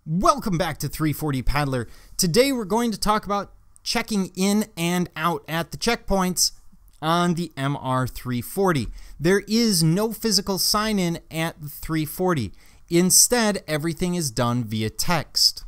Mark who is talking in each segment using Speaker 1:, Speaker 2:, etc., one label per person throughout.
Speaker 1: Welcome back to 340 Paddler. Today we're going to talk about checking in and out at the checkpoints on the MR340. There is no physical sign-in at the 340. Instead, everything is done via text.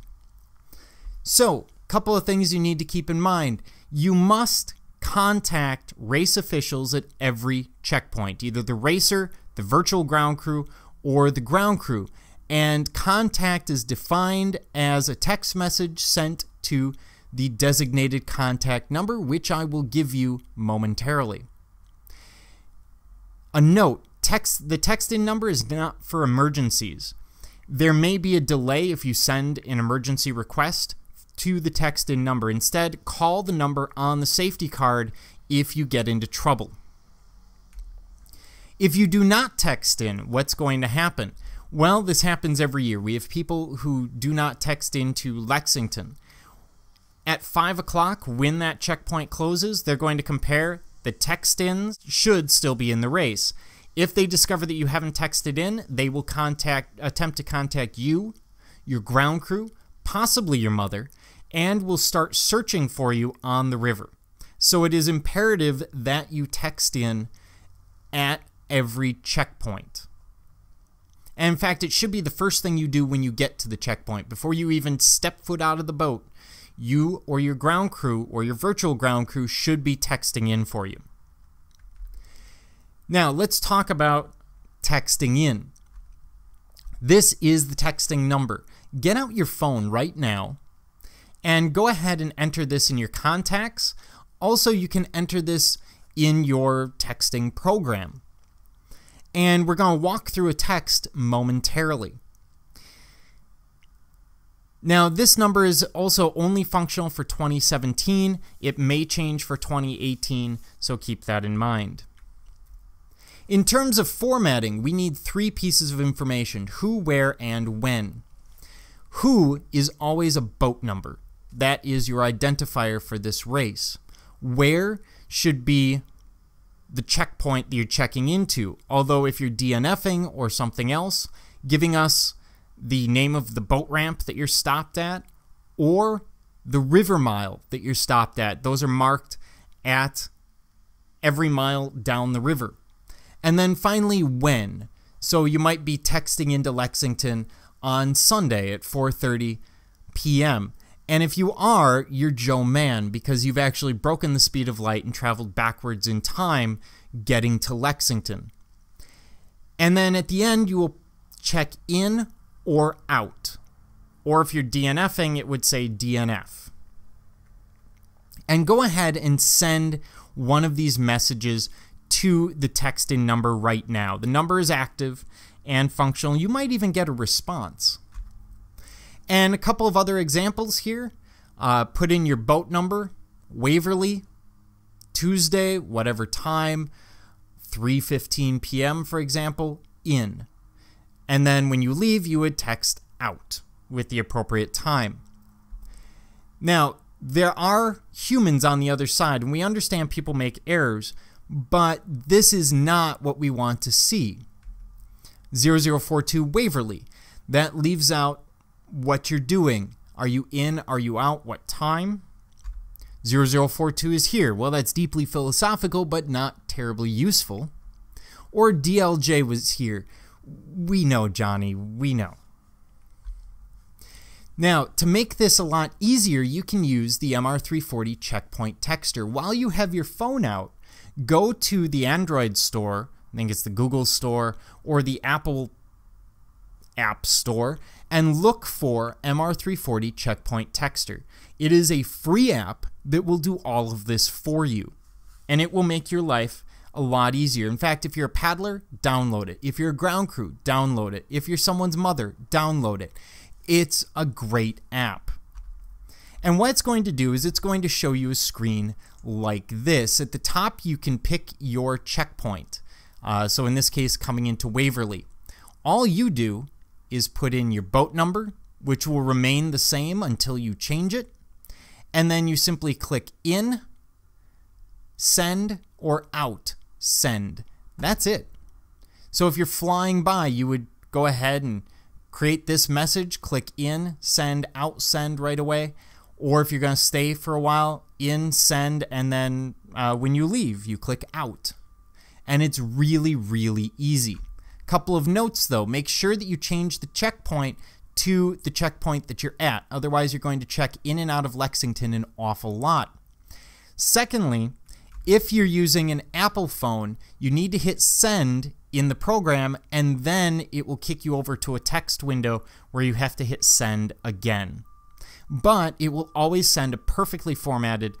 Speaker 1: So, a couple of things you need to keep in mind. You must contact race officials at every checkpoint, either the racer, the virtual ground crew, or the ground crew. And contact is defined as a text message sent to the designated contact number, which I will give you momentarily. A note, the text-in number is not for emergencies. There may be a delay if you send an emergency request to the text-in number. Instead, call the number on the safety card if you get into trouble. If you do not text in, what's going to happen? Well, this happens every year. We have people who do not text into Lexington. At 5 o'clock, when that checkpoint closes, they're going to compare. The text-ins should still be in the race. If they discover that you haven't texted in, they will attempt to contact you, your ground crew, possibly your mother, and will start searching for you on the river. So it is imperative that you text in at every checkpoint. And in fact, it should be the first thing you do when you get to the checkpoint. Before you even step foot out of the boat, you or your ground crew or your virtual ground crew should be texting in for you. Now, let's talk about texting in. This is the texting number. Get out your phone right now and go ahead and enter this in your contacts. Also, you can enter this in your texting program. And we're going to walk through a text momentarily. Now, this number is also only functional for 2017. It may change for 2018, so keep that in mind. In terms of formatting, we need 3 pieces of information: who, where, and when. Who is always a boat number. That is your identifier for this race. Where should be the checkpoint that you're checking into, although if you're DNFing or something else, giving us the name of the boat ramp that you're stopped at or the river mile that you're stopped at. Those are marked at every mile down the river. And then finally, when. So you might be texting into Lexington on Sunday at 4:30 p.m. And if you are, you're Joe Man, because you've actually broken the speed of light and traveled backwards in time getting to Lexington. And then at the end, you will check in or out. Or if you're DNFing, it would say DNF. And go ahead and send one of these messages to the text-in number right now. The number is active and functional. You might even get a response. And a couple of other examples here. Put in your boat number, Waverly, Tuesday, whatever time, 3:15 p.m., for example, in. And then when you leave, you would text out with the appropriate time. Now, there are humans on the other side, and we understand people make errors, but this is not what we want to see. 0042 Waverly. That leaves out what you're doing. Are you in? Are you out? What time? 0042 is here. Well, that's deeply philosophical, but not terribly useful. Or DLJ was here. We know, Johnny. We know. Now, to make this a lot easier, you can use the MR340 checkpoint texter. While you have your phone out, go to the Android store, I think it's the Google store, or the Apple App Store, and look for MR340 Checkpoint Texter. It is a free app that will do all of this for you, and it will make your life a lot easier. In fact, if you're a paddler, download it. If you're a ground crew, download it. If you're someone's mother, download it. It's a great app. And what it's going to do is it's going to show you a screen like this. At the top, you can pick your checkpoint. So in this case, coming into Waverly. All you do is put in your boat number, which will remain the same until you change it. And then you simply click in, send, or out, send. That's it. So if you're flying by, you would go ahead and create this message, click in, send, out, send right away. Or if you're going to stay for a while, in, send, and then when you leave, you click out. And it's really, really easy. Couple of notes though, make sure that you change the checkpoint to the checkpoint that you're at. Otherwise, you're going to check in and out of Lexington an awful lot. Secondly, if you're using an Apple phone, you need to hit send in the program, and then it will kick you over to a text window where you have to hit send again. But it will always send a perfectly formatted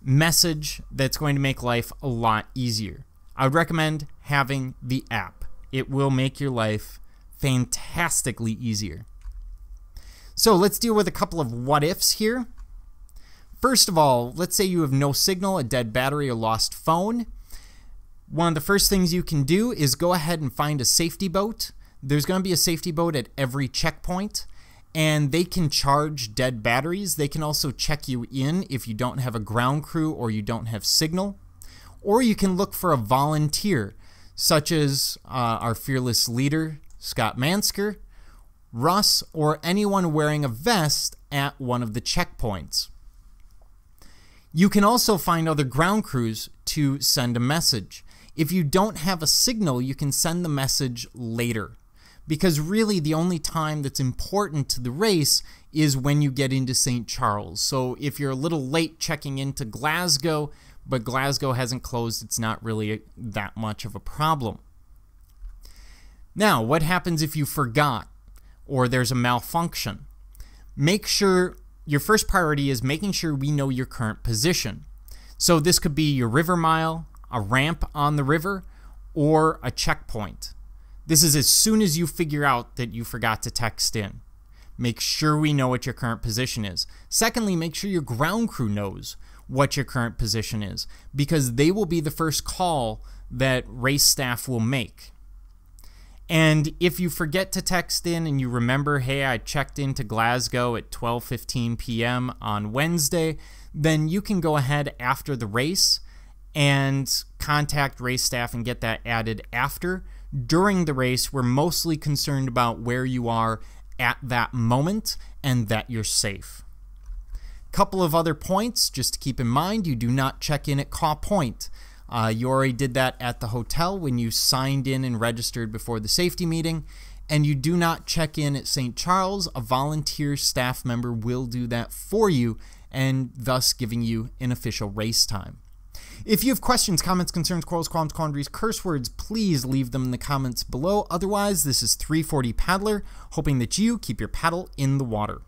Speaker 1: message that's going to make life a lot easier. I would recommend having the app. It will make your life fantastically easier. So let's deal with a couple of what ifs here. First of all, let's say you have no signal, a dead battery, or lost phone. One of the first things you can do is go ahead and find a safety boat. There's going to be a safety boat at every checkpoint, and they can charge dead batteries. They can also check you in if you don't have a ground crew or you don't have signal. Or you can look for a volunteer, such as our fearless leader, Scott Mansker, Russ, or anyone wearing a vest at one of the checkpoints. You can also find other ground crews to send a message. If you don't have a signal, you can send the message later. Because really the only time that's important to the race is when you get into St. Charles. So if you're a little late checking into Glasgow, but Glasgow hasn't closed, it's not really that much of a problem. Now, what happens if you forgot or there's a malfunction? Make sure your first priority is making sure we know your current position. So this could be your river mile, a ramp on the river, or a checkpoint. This is as soon as you figure out that you forgot to text in. Make sure we know what your current position is. Secondly, make sure your ground crew knows what your current position is, because they will be the first call that race staff will make. And if you forget to text in and you remember, hey, I checked into Glasgow at 12:15 p.m. on Wednesday, then you can go ahead after the race and contact race staff and get that added after. During the race, we're mostly concerned about where you are at that moment and that you're safe. Couple of other points just to keep in mind: you do not check in at Caw Point. You already did that at the hotel when you signed in and registered before the safety meeting, and you do not check in at St. Charles. A volunteer staff member will do that for you, and thus giving you an official race time. If you have questions, comments, concerns, quarrels, qualms, quandaries, curse words, please leave them in the comments below. Otherwise, this is 340 Paddler, hoping that you keep your paddle in the water.